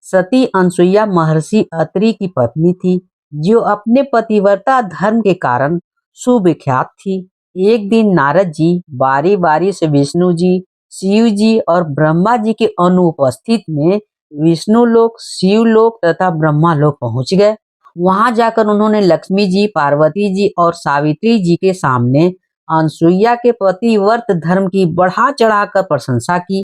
सती अनसुईया महर्षि अत्रि की पत्नी थी, जो अपने पतिव्रता धर्म के कारण सुविख्यात थी। एक दिन नारद जी बारी बारी से विष्णु जी, शिव जी और ब्रह्मा जी के अनुपस्थित में विष्णु लोक, शिव लोक तथा ब्रह्मा लोक पहुंच गए। वहां जाकर उन्होंने लक्ष्मी जी, पार्वती जी और सावित्री जी के सामने अनसुईया के पतिव्रत धर्म की बढ़ा चढ़ाकर प्रशंसा की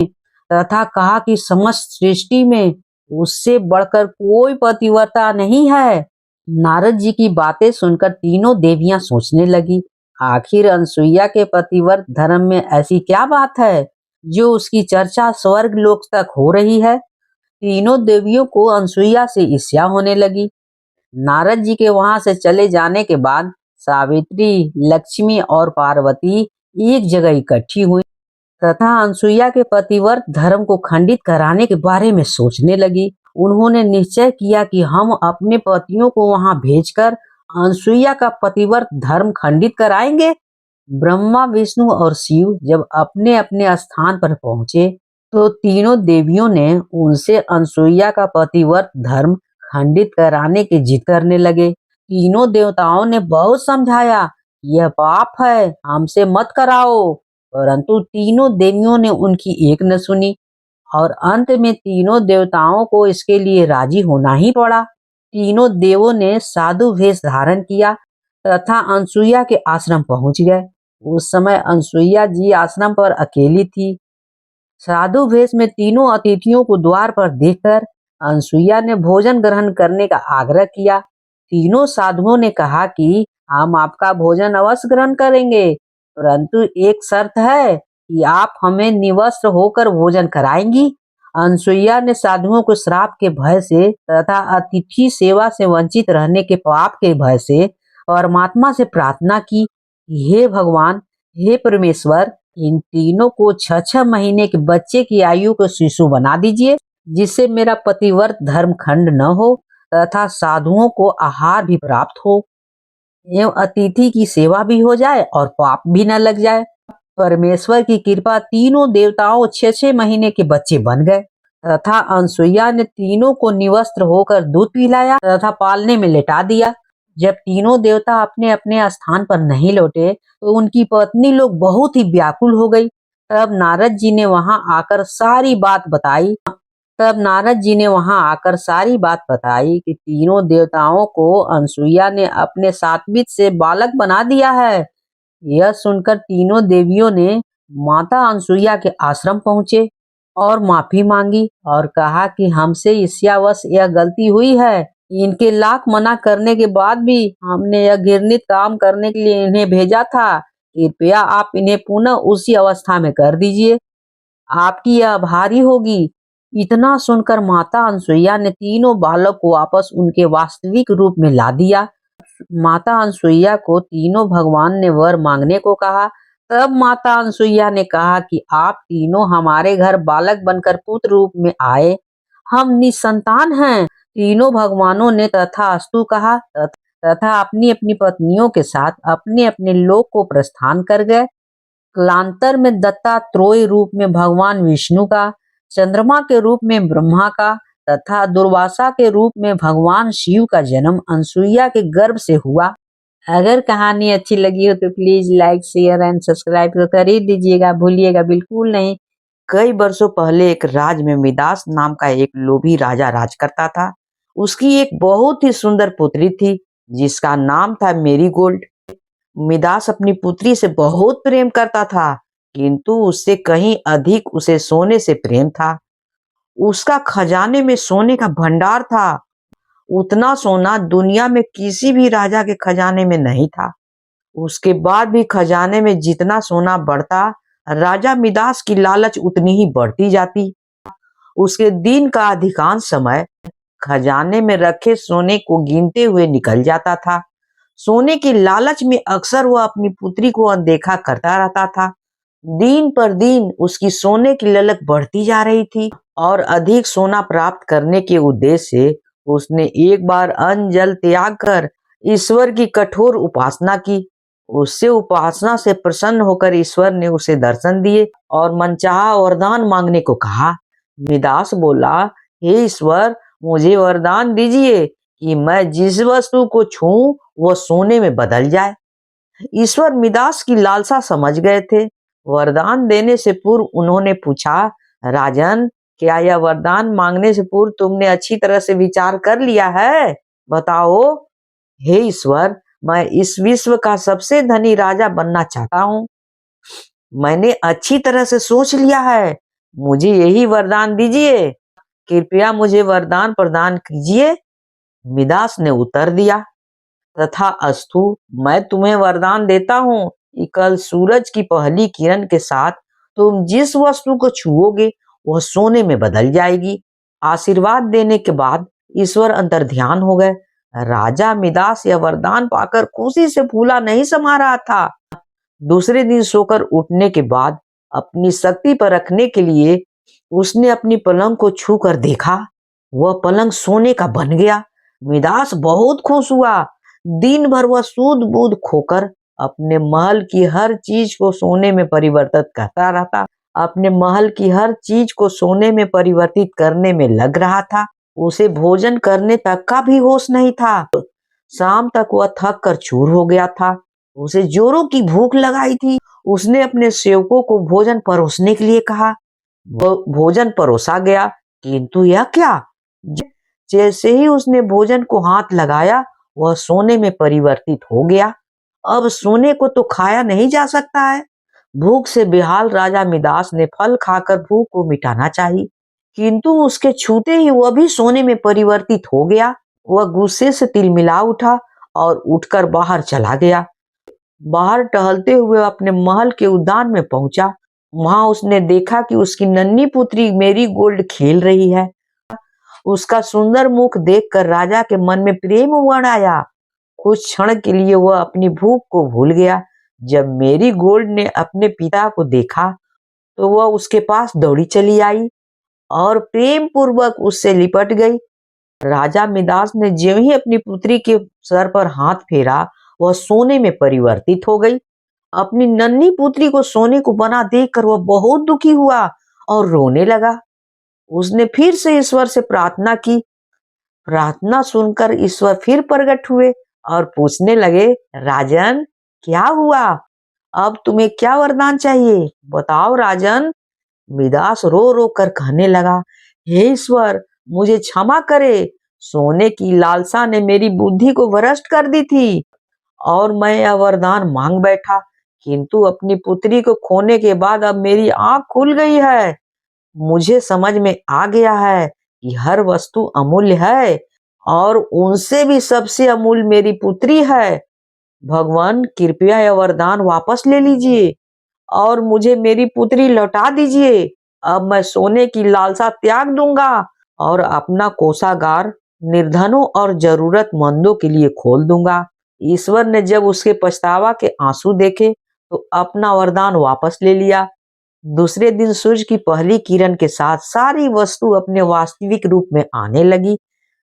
तथा कहा कि समस्त सृष्टि में उससे बढ़कर कोई पतिव्रता नहीं है। नारद जी की बातें सुनकर तीनों देवियां सोचने लगी, आखिर अनसुईया के पतिव्रत धर्म में ऐसी क्या बात है जो उसकी चर्चा स्वर्ग लोक तक हो रही है। तीनों देवियों को अनसुईया से ईर्ष्या होने लगी। नारद जी के वहां से चले जाने के बाद सावित्री, लक्ष्मी और पार्वती एक जगह इकट्ठी हुई तथा अनसुईया के पतिव्रत धर्म को खंडित कराने के बारे में सोचने लगी। उन्होंने निश्चय किया कि हम अपने पतियों को वहां भेजकर अनसुईया का पतिव्रत धर्म खंडित कराएंगे। ब्रह्मा, विष्णु और शिव जब अपने अपने स्थान पर पहुंचे तो तीनों देवियों ने उनसे अनसुईया का पतिव्रत धर्म खंडित कराने की जिद करने लगे। तीनों देवताओं ने बहुत समझाया, यह पाप है, हमसे मत कराओ, परंतु तीनों देवियों ने उनकी एक न सुनी और अंत में तीनों देवताओं को इसके लिए राजी होना ही पड़ा। तीनों देवों ने साधु वेश धारण किया तथा अनसुईया के आश्रम पहुंच गए। उस समय अनसुईया जी आश्रम पर अकेली थी। साधु वेश में तीनों अतिथियों को द्वार पर देखकर अनसुईया ने भोजन ग्रहण करने का आग्रह किया। तीनों साधुओं ने कहा कि हम आपका भोजन अवश्य ग्रहण करेंगे, परंतु एक शर्त है कि आप हमें निवस्त्र होकर भोजन कराएंगी। अनसुईया ने साधुओं को श्राप के भय से तथा अतिथि सेवा से वंचित रहने के पाप के भय से परमात्मा से प्रार्थना की, हे भगवान, हे परमेश्वर, इन तीनों को 6-6 महीने के बच्चे की आयु को शिशु बना दीजिए, जिससे मेरा पतिव्रत धर्म खंड न हो तथा साधुओं को आहार भी प्राप्त हो एवं अतिथि की सेवा भी हो जाए और पाप भी न लग जाए। परमेश्वर की कृपा, तीनों देवताओं 6-6 महीने के बच्चे बन गए तथा अनसुईया ने तीनों को निवस्त्र होकर दूध पिलाया तथा पालने में लेटा दिया। जब तीनों देवता अपने अपने स्थान पर नहीं लौटे तो उनकी पत्नी लोग बहुत ही व्याकुल हो गई। तब नारद जी ने वहां आकर सारी बात बताई कि तीनों देवताओं को अनसुईया ने अपने सात्वित से बालक बना दिया है। यह सुनकर तीनों देवियों ने माता अनसुईया के आश्रम पहुंचे और माफी मांगी और कहा कि हमसे ईर्ष्यावश यह गलती हुई है। इनके लाख मना करने के बाद भी हमने यह घृणित काम करने के लिए इन्हें भेजा था। कृपया आप इन्हें पुनः उसी अवस्था में कर दीजिए, आपकी यह आभारी होगी। इतना सुनकर माता अनसुईया ने तीनों बालक को वापस उनके वास्तविक रूप में ला दिया। माता अनसुईया को तीनों भगवान ने वर मांगने को कहा। तब माता अनसुईया ने कहा कि आप तीनों हमारे घर बालक बनकर पुत्र रूप में आए, हम निसंतान हैं। तीनों भगवानों ने तथास्तु कहा तथा अपनी अपनी पत्नियों के साथ अपने अपने लोक को प्रस्थान कर गए। कालांतर में दत्तात्रेय रूप में भगवान विष्णु का, चंद्रमा के रूप में ब्रह्मा का तथा दुर्वासा के रूप में भगवान शिव का जन्म अनसुईया के गर्भ से हुआ। अगर कहानी अच्छी लगी हो तो please like, share and subscribe तो कर ही दीजिएगा, भूलिएगा बिल्कुल नहीं। कई वर्षों पहले एक राज्य में मिदास नाम का एक लोभी राजा राज करता था। उसकी एक बहुत ही सुंदर पुत्री थी जिसका नाम था मेरीगोल्ड। मिदास अपनी पुत्री से बहुत प्रेम करता था, किंतु उससे कहीं अधिक उसे सोने से प्रेम था। उसका खजाने में सोने का भंडार था। उतना सोना दुनिया में किसी भी राजा के खजाने में नहीं था। उसके बाद भी खजाने में जितना सोना बढ़ता, राजा मिदास की लालच उतनी ही बढ़ती जाती। उसके दिन का अधिकांश समय खजाने में रखे सोने को गिनते हुए निकल जाता था। सोने की लालच में अक्सर वह अपनी पुत्री को अनदेखा करता रहता था। दिन पर दिन उसकी सोने की ललक बढ़ती जा रही थी और अधिक सोना प्राप्त करने के उद्देश्य से उसने एक बार अन्न जल त्याग कर ईश्वर की कठोर उपासना की। उससे उपासना से प्रसन्न होकर ईश्वर ने उसे दर्शन दिए और मनचाहा वरदान मांगने को कहा। मिदास बोला, हे ईश्वर, मुझे वरदान दीजिए कि मैं जिस वस्तु को छूऊं वह सोने में बदल जाए। ईश्वर मिदास की लालसा समझ गए थे। वरदान देने से पूर्व उन्होंने पूछा, राजन, क्या यह वरदान मांगने से पूर्व तुमने अच्छी तरह से विचार कर लिया है? बताओ। हे ईश्वर, मैं इस विश्व का सबसे धनी राजा बनना चाहता हूँ। मैंने अच्छी तरह से सोच लिया है। मुझे यही वरदान दीजिए। कृपया मुझे वरदान प्रदान कीजिए। मिदास ने उत्तर दिया, तथा अस्तु, मैं तुम्हें वरदान देता हूँ कि कल सूरज की पहली किरण के साथ तुम जिस वस्तु को छुओगे वह सोने में बदल जाएगी। आशीर्वाद देने के बाद ईश्वर अंतर्ध्यान हो गए। राजा मिदास यह वरदान पाकर खुशी से फूला नहीं समा रहा था। दूसरे दिन सोकर उठने के बाद अपनी शक्ति पर रखने के लिए उसने अपनी पलंग को छू कर देखा। वह पलंग सोने का बन गया। मिदास बहुत खुश हुआ। दिन भर वह सूद बूद खोकर अपने महल की हर चीज को सोने में परिवर्तित करता रहता। अपने महल की हर चीज को सोने में परिवर्तित करने में लग रहा था। उसे भोजन करने तक का भी होश नहीं था। शाम तक वह थक कर चूर हो गया था। उसे जोरों की भूख लगाई थी। उसने अपने सेवकों को भोजन परोसने के लिए कहा। भोजन परोसा गया, किंतु यह क्या? जैसे ही उसने भोजन को हाथ लगाया वह सोने में परिवर्तित हो गया। अब सोने को तो खाया नहीं जा सकता है। भूख से बेहाल राजा मिदास ने फल खाकर भूख को मिटाना चाहिए, किंतु उसके छूते ही वह भी सोने में परिवर्तित हो गया। वह गुस्से से तिलमिला उठा और उठकर बाहर चला गया। बाहर टहलते हुए अपने महल के उद्यान में पहुंचा। वहां उसने देखा कि उसकी नन्ही पुत्री मेरी गोल्ड खेल रही है। उसका सुंदर मुख देखकर राजा के मन में प्रेम उमड़ आया। कुछ क्षण के लिए वह अपनी भूख को भूल गया। जब मेरी गोल्ड ने अपने पिता को देखा तो वह उसके पास दौड़ी चली आई और प्रेम पूर्वक उससे लिपट गई। राजा मिदास ने ज्यों ही अपनी पुत्री के सर पर हाथ फेरा, वह सोने में परिवर्तित हो गई। अपनी नन्ही पुत्री को सोने को बना देखकर वह बहुत दुखी हुआ और रोने लगा। उसने फिर से ईश्वर से प्रार्थना की। प्रार्थना सुनकर ईश्वर फिर प्रकट हुए और पूछने लगे, राजन, क्या हुआ? अब तुम्हें क्या वरदान चाहिए? बताओ राजन। मिदास रो रो कर कहने लगा, हे ईश्वर, मुझे क्षमा करे। सोने की लालसा ने मेरी बुद्धि को भ्रष्ट कर दी थी और मैं यह वरदान मांग बैठा, किंतु अपनी पुत्री को खोने के बाद अब मेरी आंख खुल गई है। मुझे समझ में आ गया है कि हर वस्तु अमूल्य है और उनसे भी सबसे अमूल्य मेरी पुत्री है। भगवान, कृपया यह वरदान वापस ले लीजिए और मुझे मेरी पुत्री लौटा दीजिए। अब मैं सोने की लालसा त्याग दूंगा और अपना कोषागार निर्धनों और जरूरतमंदों के लिए खोल दूंगा। ईश्वर ने जब उसके पछतावा के आंसू देखे तो अपना वरदान वापस ले लिया। दूसरे दिन सूरज की पहली किरण के साथ सारी वस्तु अपने वास्तविक रूप में आने लगी।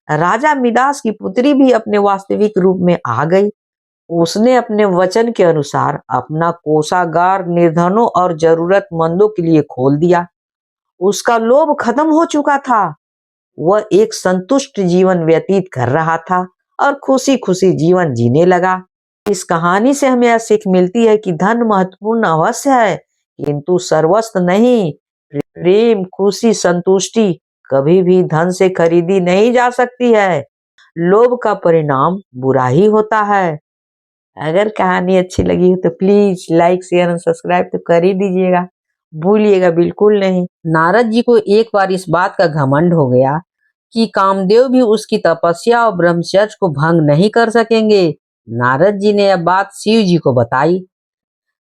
राजा मिदास की पुत्री भी अपने वास्तविक रूप में आ गई। उसने अपने वचन के अनुसार अपना कोषागार निर्धनों और जरूरतमंदों के लिए खोल दिया। उसका लोभ खत्म हो चुका था। वह एक संतुष्ट जीवन व्यतीत कर रहा था और खुशी खुशी जीवन जीने लगा। इस कहानी से हमें यह सीख मिलती है कि धन महत्वपूर्ण अवश्य है, किंतु सर्वस्व नहीं। प्रेम, खुशी, संतुष्टि कभी भी धन से खरीदी नहीं जा सकती है। लोभ का परिणाम बुरा ही होता है। अगर कहानी अच्छी लगी हो तो प्लीज लाइक, शेयर और सब्सक्राइब तो कर ही दीजिएगा, भूलिएगा बिल्कुल नहीं। नारद जी को एक बार इस बात का घमंड हो गया कि कामदेव भी उसकी तपस्या और ब्रह्मचर्य को भंग नहीं कर सकेंगे। नारद जी ने यह बात शिव जी को बताई।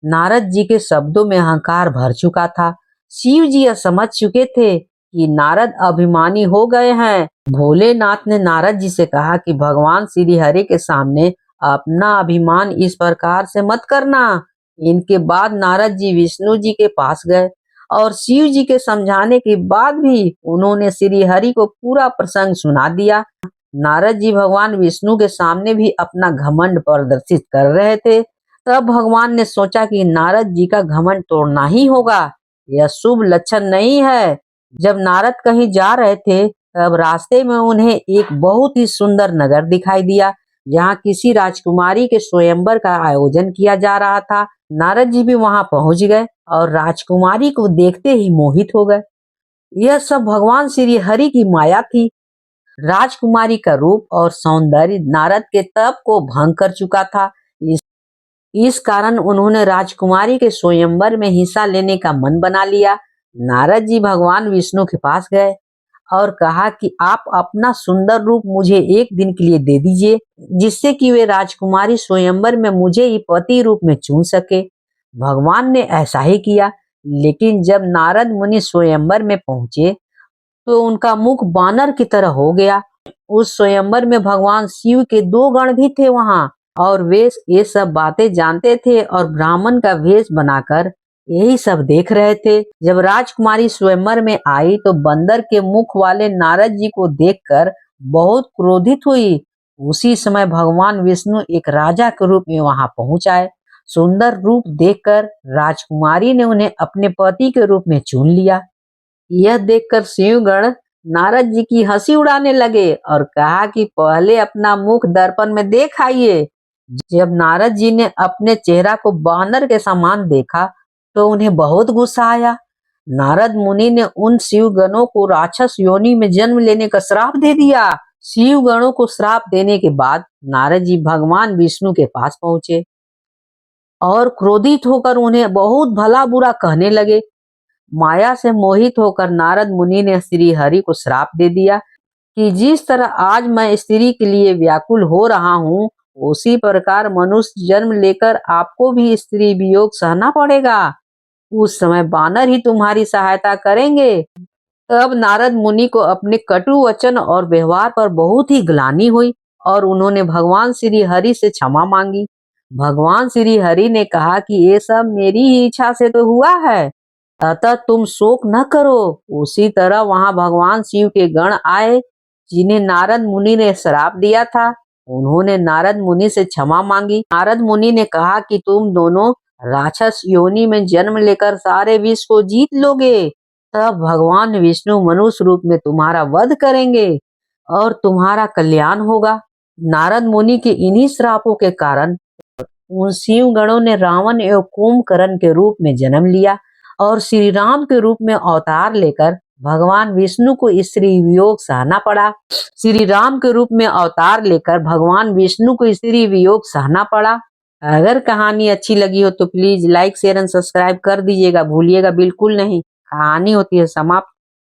नारद जी के शब्दों में अहंकार भर चुका था। शिव जी यह समझ चुके थे कि नारद अभिमानी हो गए हैं। भोलेनाथ ने नारद जी से कहा कि भगवान श्री हरि के सामने अपना अभिमान इस प्रकार से मत करना। इनके बाद नारद जी विष्णु जी के पास गए और शिव जी के समझाने के बाद भी उन्होंने श्री हरि को पूरा प्रसंग सुना दिया। नारद जी भगवान विष्णु के सामने भी अपना घमंड प्रदर्शित कर रहे थे। तब भगवान ने सोचा कि नारद जी का घमंड तोड़ना ही होगा। यह शुभ लक्षण नहीं है। जब नारद कहीं जा रहे थे तब रास्ते में उन्हें एक बहुत ही सुंदर नगर दिखाई दिया, जहाँ किसी राजकुमारी के स्वयंवर का आयोजन किया जा रहा था। नारद जी भी वहां पहुंच गए और राजकुमारी को देखते ही मोहित हो गए। यह सब भगवान श्री हरि की माया थी। राजकुमारी का रूप और सौंदर्य नारद के तप को भंग कर चुका था। इस इस कारण उन्होंने राजकुमारी के स्वयंवर में हिस्सा लेने का मन बना लिया। नारद जी भगवान विष्णु के पास गए और कहा कि आप अपना सुंदर रूप मुझे एक दिन के लिए दे दीजिए, जिससे कि वे राजकुमारी स्वयंवर में मुझे ही पति रूप में चुन सके। भगवान ने ऐसा ही किया, लेकिन जब नारद मुनि स्वयंवर में पहुंचे तो उनका मुख बानर की तरह हो गया। उस स्वयंवर में भगवान शिव के दो गण भी थे वहां, और वे ये सब बातें जानते थे और ब्राह्मण का वेश बनाकर यही सब देख रहे थे। जब राजकुमारी स्वयंवर में आई तो बंदर के मुख वाले नारद जी को देखकर बहुत क्रोधित हुई। उसी समय भगवान विष्णु एक राजा के रूप में वहां पहुंच आए। सुंदर रूप देखकर राजकुमारी ने उन्हें अपने पति के रूप में चुन लिया। यह देखकर शिवगण नारद जी की हंसी उड़ाने लगे और कहा कि पहले अपना मुख दर्पण में देख आइए। जब नारद जी ने अपने चेहरा को बानर के समान देखा तो उन्हें बहुत गुस्सा आया। नारद मुनि ने उन शिव गणों को राक्षस योनि में जन्म लेने का श्राप दे दिया। शिव गणों को श्राप देने के बाद नारद जी भगवान विष्णु के पास पहुंचे और क्रोधित होकर उन्हें बहुत भला बुरा कहने लगे। माया से मोहित होकर नारद मुनि ने श्री हरि को श्राप दे दिया कि जिस तरह आज मैं स्त्री के लिए व्याकुल हो रहा हूँ, उसी प्रकार मनुष्य जन्म लेकर आपको भी स्त्री वियोग सहना पड़ेगा। उस समय बानर ही तुम्हारी सहायता करेंगे। तब नारद मुनि को अपने कटु वचन और व्यवहार पर बहुत ही ग्लानि हुई और उन्होंने भगवान श्री हरि से क्षमा मांगी। भगवान श्री हरि ने कहा कि ये सब मेरी ही इच्छा से तो हुआ है, अतः तुम शोक न करो। उसी तरह वहां भगवान शिव के गण आए, जिन्हें नारद मुनि ने श्राप दिया था। उन्होंने नारद मुनि से क्षमा मांगी। नारद मुनि ने कहा कि तुम दोनों राक्षस योनि में जन्म लेकर सारे विश्व को जीत लोगे, तब भगवान विष्णु मनुष्य रूप में तुम्हारा वध करेंगे और तुम्हारा कल्याण होगा। नारद मुनि के इन्हीं श्रापों के कारण उन शिव गणों ने रावण एवं कुंभकर्ण के रूप में जन्म लिया और श्री राम के रूप में अवतार लेकर भगवान विष्णु को स्त्री वियोग सहना पड़ा। श्री राम के रूप में अवतार लेकर भगवान विष्णु को स्त्री वियोग सहना पड़ा। अगर कहानी अच्छी लगी हो तो please like share and subscribe कर दीजिएगा, भूलिएगा बिल्कुल नहीं। कहानी होती है समाप्त।